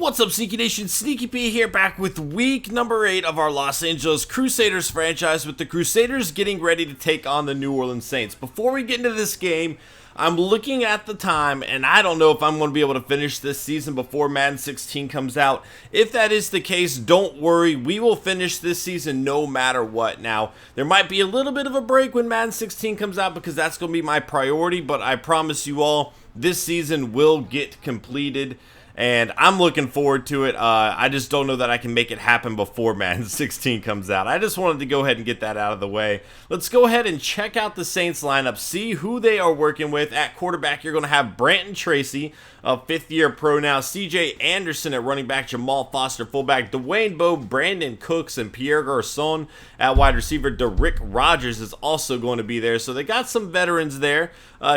What's up, Sneaky Nation? Sneaky P here, back with week number 8 of our Los Angeles Crusaders franchise, with the Crusaders getting ready to take on the New Orleans Saints. Before we get into this game, I'm looking at the time, and I don't know if I'm going to be able to finish this season before Madden 16 comes out. If that is the case, don't worry. We will finish this season no matter what. Now, there might be a little bit of a break when Madden 16 comes out because that's going to be my priority, but I promise you all, this season will get completed. And I'm looking forward to it. I just don't know that I can make it happen before Madden 16 comes out. I just wanted to go ahead and get that out of the way. Let's go ahead and check out the Saints lineup, see who they are working with. At quarterback, you're going to have Branton Tracy, a fifth-year pro now, C.J. Anderson at running back, Jamal Foster fullback, Dwayne Bowe, Brandon Cooks, and Pierre Garçon at wide receiver. Derrick Rogers is also going to be there. So they got some veterans there.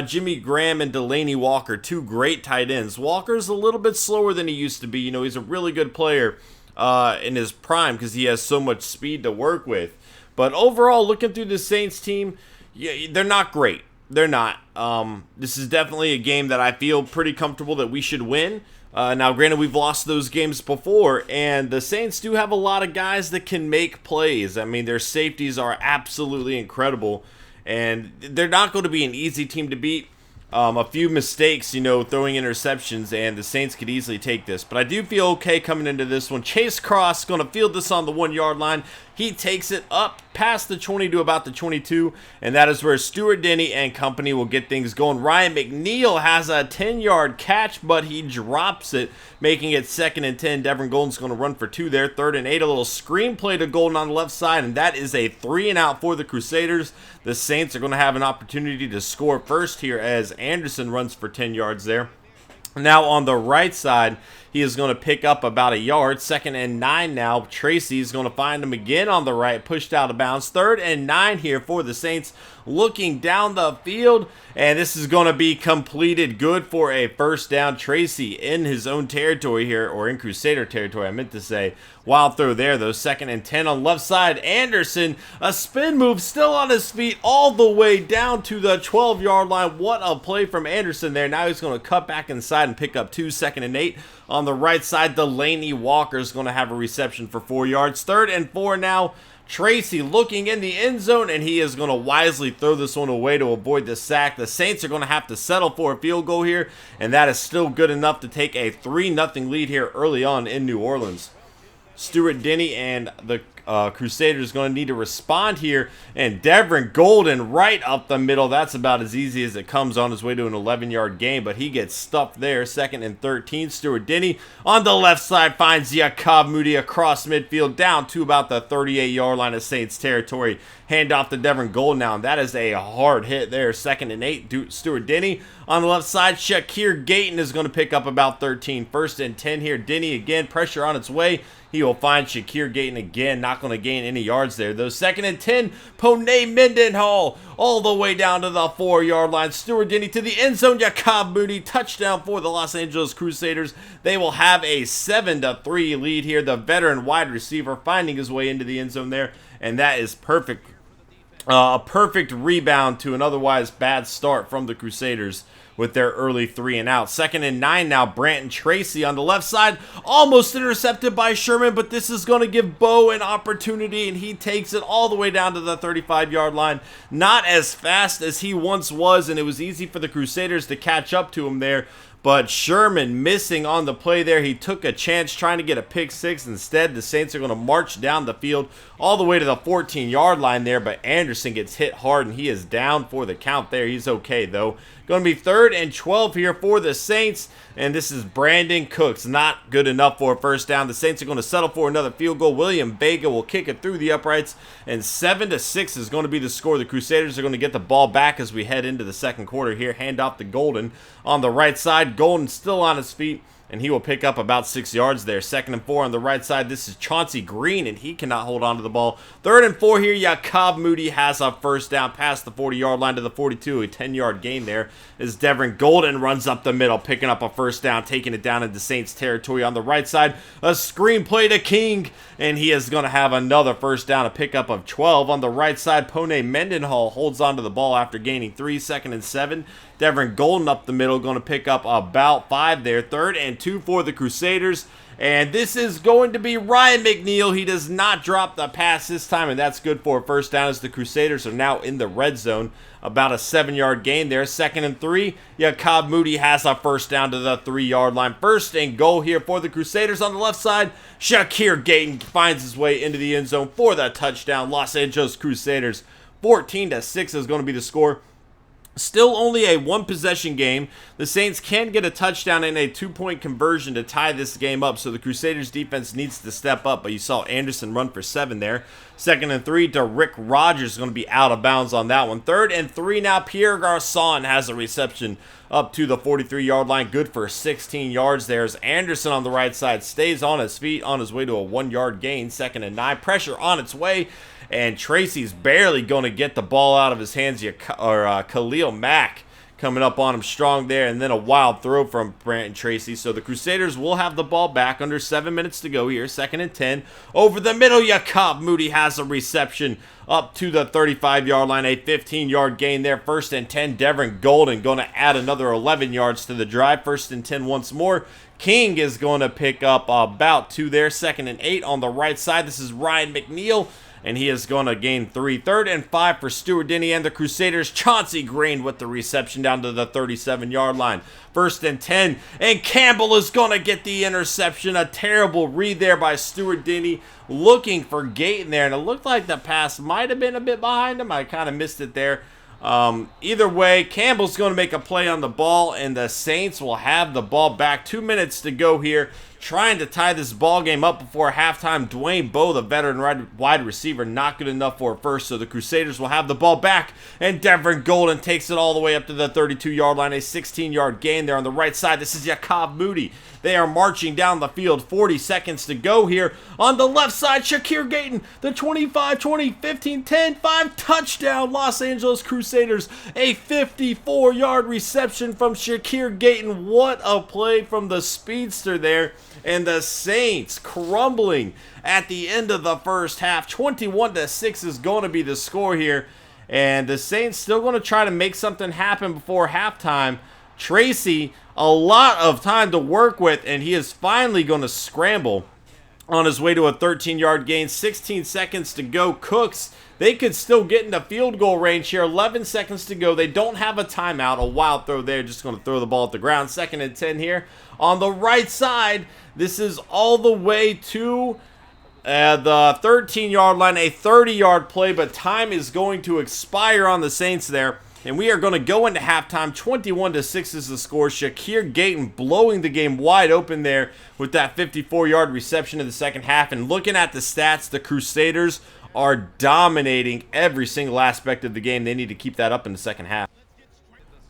Jimmy Graham and Delaney Walker, two great tight ends. Walker's a little bit slower than he used to be. You know, he's a really good player in his prime because he has so much speed to work with. But overall, looking through the Saints team, yeah, they're not great. They're not. This is definitely a game that I feel pretty comfortable that we should win. Now, granted, we've lost those games before, and the Saints do have a lot of guys that can make plays. I mean, their safeties are absolutely incredible, and they're not going to be an easy team to beat. A few mistakes, you know, throwing interceptions, and the Saints could easily take this. But I do feel okay coming into this one. Chase Cross going to field this on the 1-yard line. He takes it up past the 20 to about the 22, and that is where Stuart Denny and company will get things going. Ryan McNeil has a 10-yard catch, but he drops it, making it 2nd and 10. Devin Golden's going to run for 2 there. 3rd and 8, a little screen play to Golden on the left side, and that is a 3-and-out for the Crusaders. The Saints are going to have an opportunity to score first here as Anderson runs for 10 yards there. Now on the right side, he is going to pick up about a yard. 2nd and 9 now. Tracy is going to find him again on the right, pushed out of bounds. 3rd and 9 here for the Saints, looking down the field, and this is going to be completed good for a first down. Tracy in his own territory here, or in Crusader territory, I meant to say. Wild throw there, though. 2nd and 10 on left side. Anderson, a spin move, still on his feet, all the way down to the 12-yard line. What a play from Anderson there. Now he's going to cut back inside and pick up 2. 2nd and 8. On the right side, Delaney Walker is going to have a reception for 4 yards. 3rd and 4 now. Tracy looking in the end zone, and he is going to wisely throw this one away to avoid the sack. The Saints are going to have to settle for a field goal here, and that is still good enough to take a 3-0 lead here early on in New Orleans. Stuart Denny and the Crusaders going to need to respond here, and Devin Golden right up the middle. That's about as easy as it comes on his way to an 11-yard gain, but he gets stuffed there. 2nd and 13. Stuart Denny on the left side finds Jacob Moody across midfield down to about the 38-yard line of Saints territory. Hand off to Devin Golden now, and that is a hard hit there. 2nd and 8. Stuart Denny on the left side. Shakir Gayton is going to pick up about 13. 1st and 10 here. Denny again, pressure on its way. He will find Shakir Gayton again, not going to gain any yards there, though. 2nd and 10, Pone Mendenhall all the way down to the 4-yard line. Stuart Denny to the end zone. Jacob Moody, touchdown for the Los Angeles Crusaders. They will have a 7-3 lead here. The veteran wide receiver finding his way into the end zone there, and that is perfect. A perfect rebound to an otherwise bad start from the Crusaders with their early 3-and-out. 2nd and 9 now. Branton Tracy on the left side, almost intercepted by Sherman, but this is going to give Bowe an opportunity, and he takes it all the way down to the 35-yard line. Not as fast as he once was, and it was easy for the Crusaders to catch up to him there. But Sherman missing on the play there. He took a chance trying to get a pick six. Instead, the Saints are going to march down the field all the way to the 14-yard line there. But Anderson gets hit hard, and he is down for the count there. He's okay, though. Going to be 3rd and 12 here for the Saints. And this is Brandon Cooks. Not good enough for a first down. The Saints are going to settle for another field goal. William Vega will kick it through the uprights. And 7-6 is going to be the score. The Crusaders are going to get the ball back as we head into the second quarter here. Hand off to Golden on the right side. Golden still on his feet, and he will pick up about 6 yards there. 2nd and 4 on the right side. This is Chauncey Green, and he cannot hold on to the ball. 3rd and 4 here. Jacob Moody has a first down past the 40-yard line to the 42. A 10-yard gain there as Devin Golden runs up the middle, picking up a first down, taking it down into Saints territory on the right side. A screen play to King, and he is going to have another first down, a pickup of 12. On the right side, Pone Mendenhall holds onto the ball after gaining 3. 2nd and 7. Devin Golden up the middle, going to pick up about 5 there. 3rd and 2 for the Crusaders. And this is going to be Ryan McNeil. He does not drop the pass this time, and that's good for a first down as the Crusaders are now in the red zone. About a 7-yard gain there. 2nd and 3. Jacob Moody has a first down to the 3-yard line. 1st and goal here for the Crusaders on the left side. Shakir Gayton finds his way into the end zone for the touchdown. Los Angeles Crusaders 14-6 is going to be the score. Still only a one-possession game. The Saints can get a touchdown and a 2-point conversion to tie this game up, so the Crusaders defense needs to step up, but you saw Anderson run for 7 there. 2nd and 3 to Rick Rogers is going to be out of bounds on that one. 3rd and 3 now. Pierre Garçon has a reception up to the 43-yard line. Good for 16 yards there as Anderson on the right side stays on his feet on his way to a 1-yard gain. 2nd and 9. Pressure on its way. And Tracy's barely going to get the ball out of his hands. Khalil Mack coming up on him strong there. And then a wild throw from Brandon Tracy. So the Crusaders will have the ball back. Under 7 minutes to go here. 2nd and 10. Over the middle, Jacob Moody has a reception up to the 35-yard line. A 15-yard gain there. 1st and 10. Devin Golden going to add another 11 yards to the drive. 1st and 10 once more. King is going to pick up about 2 there. 2nd and 8 on the right side. This is Ryan McNeil, and he is going to gain 3. 3rd and 5 for Stuart Denny and the Crusaders. Chauncey Green with the reception down to the 37-yard line. 1st and 10, and Campbell is going to get the interception. A terrible read there by Stuart Denny, looking for Gayton there, and it looked like the pass might have been a bit behind him. I kind of missed it there. Either way, Campbell's going to make a play on the ball, and the Saints will have the ball back. 2 minutes to go here, trying to tie this ball game up before halftime. Dwayne Bowe, the veteran wide receiver, not good enough for a first, so the Crusaders will have the ball back, and Devin Golden takes it all the way up to the 32-yard line. A 16-yard gain there on the right side. This is Jacob Moody. They are marching down the field. 40 seconds to go here. On the left side, Shakir Gayton, the 25, 20, 15, 10, 5 touchdown Los Angeles Crusaders. A 54-yard reception from Shakir Gayton. What a play from the speedster there. And the Saints crumbling at the end of the first half. 21-6 is going to be the score here. And the Saints still going to try to make something happen before halftime. Tracy, a lot of time to work with, and he is finally going to scramble on his way to a 13-yard gain. 16 seconds to go. Cooks, they could still get into field goal range here. 11 seconds to go. They don't have a timeout. A wild throw there. Just going to throw the ball at the ground. 2nd and 10 here. On the right side, this is all the way to the 13-yard line. A 30-yard play, but time is going to expire on the Saints there. And we are going to go into halftime. 21-6 is the score. Shakir Gayton blowing the game wide open there with that 54-yard reception in the second half. And looking at the stats, the Crusaders are dominating every single aspect of the game. They need to keep that up in the second half.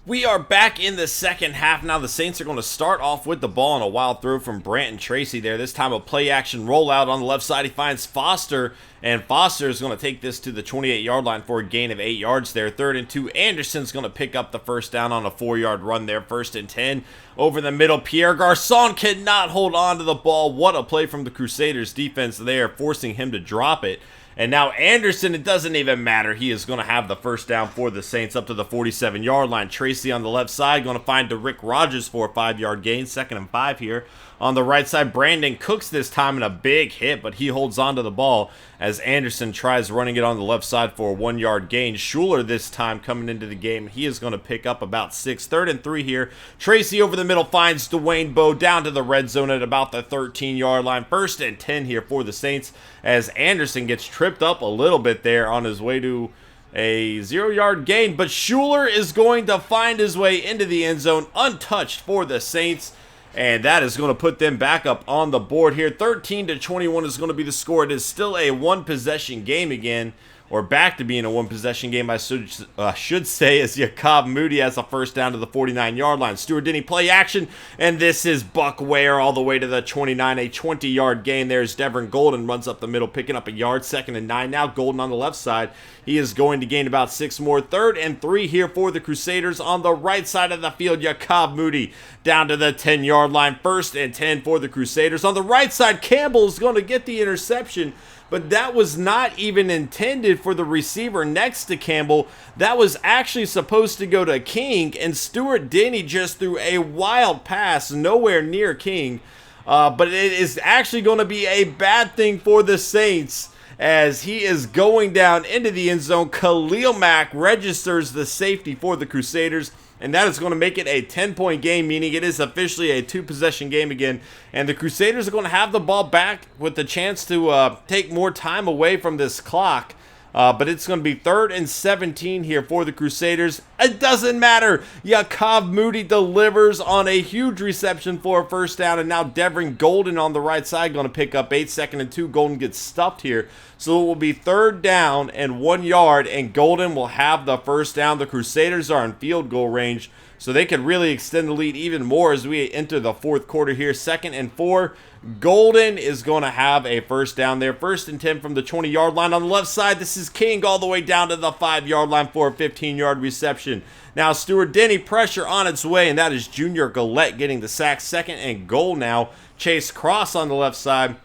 We are back in the second half. Now the Saints are going to start off with the ball on a wild throw from Brandon Tracy there. This time a play-action rollout on the left side. He finds Foster, and Foster is going to take this to the 28-yard line for a gain of 8 yards there. 3rd and 2. Anderson's going to pick up the first down on a 4-yard run there. 1st and 10. Over the middle, Pierre Garçon cannot hold on to the ball. What a play from the Crusaders defense there, forcing him to drop it. And now Anderson, it doesn't even matter. He is going to have the first down for the Saints up to the 47-yard line. Tracy on the left side going to find Rick Rogers for a 5-yard gain. 2nd and 5 here. On the right side, Brandon Cooks this time in a big hit, but he holds on to the ball as Anderson tries running it on the left side for a 1-yard gain. Schuler this time coming into the game. He is going to pick up about 6. 3rd and 3 here. Tracy over the middle finds Dwayne Bowe down to the red zone at about the 13-yard line. 1st and 10 here for the Saints as Anderson gets tripped up a little bit there on his way to a 0-yard gain. But Schuler is going to find his way into the end zone untouched for the Saints. And that is going to put them back up on the board here. 13-21 is going to be the score. It is still a one-possession game again, or back to being a one-possession game, I should say, as Jacob Moody has a first down to the 49-yard line. Stuart Denny play action, and this is Buck Ware all the way to the 29, a 20-yard gain. There's Devin Golden, runs up the middle, picking up a yard. 2nd and 9 now. Golden on the left side. He is going to gain about 6 more. 3rd and 3 here for the Crusaders. On the right side of the field, Jacob Moody down to the 10-yard line. 1st and 10 for the Crusaders. On the right side, Campbell is going to get the interception, but that was not even intended for the receiver next to Campbell. That was actually supposed to go to King, and Stuart Denny just threw a wild pass nowhere near King. but it is actually going to be a bad thing for the Saints as he is going down into the end zone. Khalil Mack registers the safety for the Crusaders, and that is going to make it a 10-point game, meaning it is officially a 2-possession game again. And the Crusaders are going to have the ball back with the chance to take more time away from this clock. But it's going to be 3rd and 17 here for the Crusaders. It doesn't matter. Yakov Moody delivers on a huge reception for a first down. And now Devin Golden on the right side going to pick up 8. 2nd and 2. Golden gets stuffed here. So it will be 3rd down and 1 yard. And Golden will have the first down. The Crusaders are in field goal range, so they could really extend the lead even more as we enter the 4th quarter here. 2nd and 4. Golden is going to have a first down there. 1st and 10 from the 20-yard line. On the left side, this is King all the way down to the 5-yard line for a 15-yard reception. Now, Stuart Denny, pressure on its way, and that is Junior Gillette getting the sack. 2nd and goal now. Chase Cross on the left side,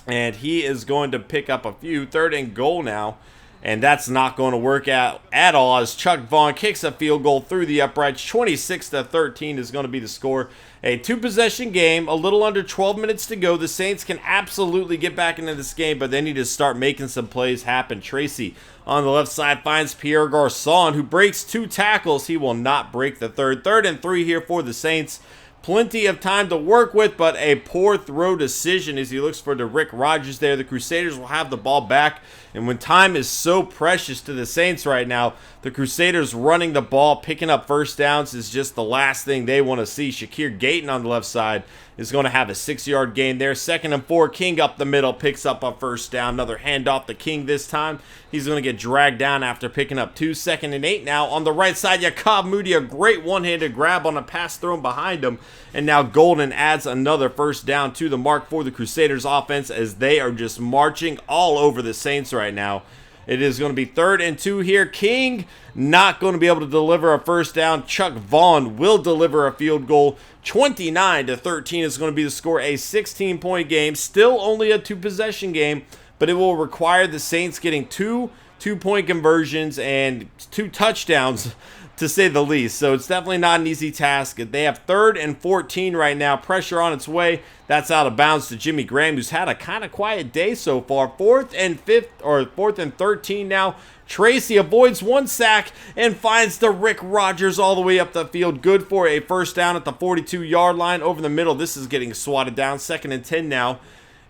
and he is going to pick up a few. 3rd and goal now. And that's not going to work out at all as Chuck Vaughn kicks a field goal through the uprights. 26-13 is going to be the score. A 2-possession game, a little under 12 minutes to go. The Saints can absolutely get back into this game, but they need to start making some plays happen. Tracy on the left side finds Pierre Garçon, who breaks 2 tackles. He will not break the 3rd. 3rd and 3 here for the Saints. Plenty of time to work with, but a poor throw decision as he looks for the Rick Rodgers there. The Crusaders will have the ball back, and when time is so precious to the Saints right now, the Crusaders running the ball, picking up first downs is just the last thing they want to see. Shakir Gayton on the left side is going to have a 6-yard gain there. 2nd and 4, King up the middle, picks up a first down. Another handoff to King this time. He's going to get dragged down after picking up 2. 2nd and 8 now. On the right side, Yakov Moody, a great one-handed grab on a pass thrown behind him. And now Golden adds another first down to the mark for the Crusaders offense as they are just marching all over the Saints right now. It is going to be 3rd and 2 here. King not going to be able to deliver a first down. Chuck Vaughn will deliver a field goal. 29-13 is going to be the score. A 16-point game. Still only a 2-possession game, but it will require the Saints getting 2 2-point conversions and 2 touchdowns, to say the least. So it's definitely not an easy task. They have 3rd and 14 right now. Pressure on its way. That's out of bounds to Jimmy Graham, who's had a kind of quiet day so far. 4th and 13 now. Tracy avoids 1 sack and finds the Rick Rodgers all the way up the field. Good for a first down at the 42-yard line. Over the middle, this is getting swatted down. 2nd and 10 now.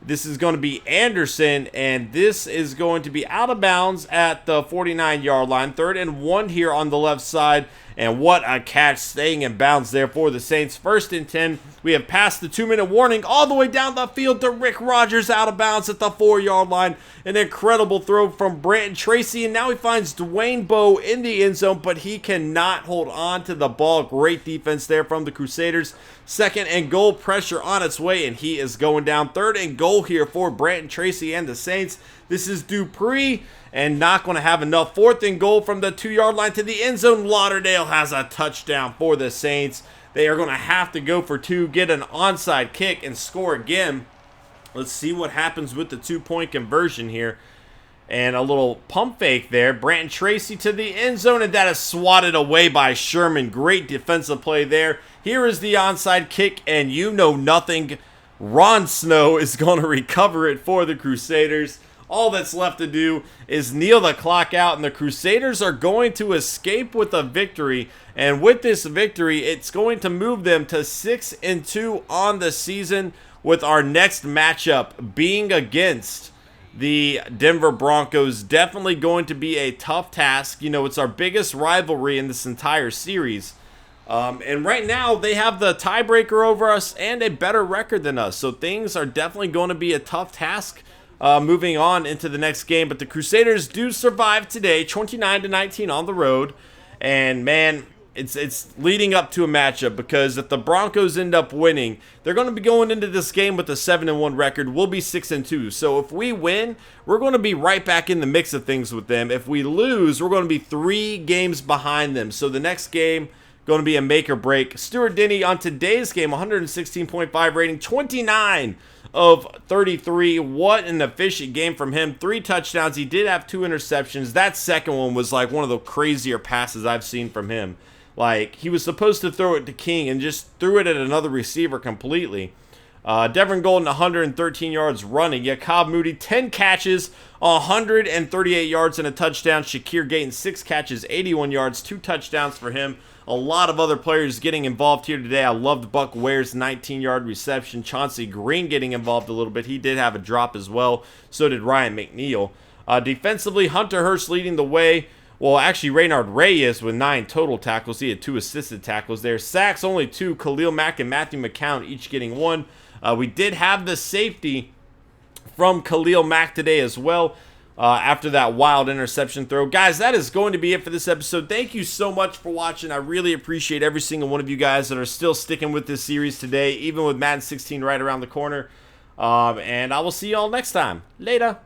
This is going to be Anderson, and this is going to be out of bounds at the 49-yard line. 3rd and 1 here on the left side, and what a catch, staying in bounds there for the Saints. 1st and 10. We have passed the 2-minute warning all the way down the field to Rick Rodgers, out of bounds at the 4-yard line. An incredible throw from Brandon Tracy, and now he finds Dwayne Bowe in the end zone, but he cannot hold on to the ball. Great defense there from the Crusaders. 2nd and goal, pressure on its way, and he is going down. 3rd and goal here for Brandon Tracy and the Saints. This is Dupree, and not going to have enough. 4th and goal from the 2-yard line to the end zone. Lauderdale has a touchdown for the Saints. They are going to have to go for 2, get an onside kick, and score again. Let's see what happens with the 2-point conversion here. And a little pump fake there. Brandon Tracy to the end zone, and that is swatted away by Sherman. Great defensive play there. Here is the onside kick, and you know nothing. Ron Snow is going to recover it for the Crusaders. All that's left to do is kneel the clock out, and the Crusaders are going to escape with a victory. And with this victory, it's going to move them to 6-2 on the season, with our next matchup being against the Denver Broncos. Definitely going to be a tough task. You know, it's our biggest rivalry in this entire series. And right now, they have the tiebreaker over us and a better record than us. So things are definitely going to be a tough task moving on into the next game. But the Crusaders do survive today, 29-19 on the road. And man, it's leading up to a matchup, because if the Broncos end up winning, they're going to be going into this game with a 7-1 record. We'll be 6-2. So if we win, we're going to be right back in the mix of things with them. If we lose, we're going to be 3 games behind them. So the next game going to be a make or break. Stuart Denny on today's game, 116.5 rating, 29 of 33. What an efficient game from him. 3 touchdowns. He did have 2 interceptions. That second one was like one of the crazier passes I've seen from him. Like, he was supposed to throw it to King and just threw it at another receiver completely. Devin Golden, 113 yards running. Yacob Moody, 10 catches, 138 yards and a touchdown. Shakir Gayton, 6 catches, 81 yards, 2 touchdowns for him. A lot of other players getting involved here today. I loved Buck Ware's 19-yard reception. Chauncey Green getting involved a little bit. He did have a drop as well. So did Ryan McNeil. Defensively, Hunter Hurst leading the way. Well, actually, Reynard Reyes with 9 total tackles. He had 2 assisted tackles there. Sacks, only 2. Khalil Mack and Matthew McCown each getting 1. We did have the safety from Khalil Mack today as well. After that wild interception throw. Guys, that is going to be it for this episode. Thank you so much for watching. I really appreciate every single one of you guys that are still sticking with this series today, even with Madden 16 right around the corner. And I will see you all next time. Later.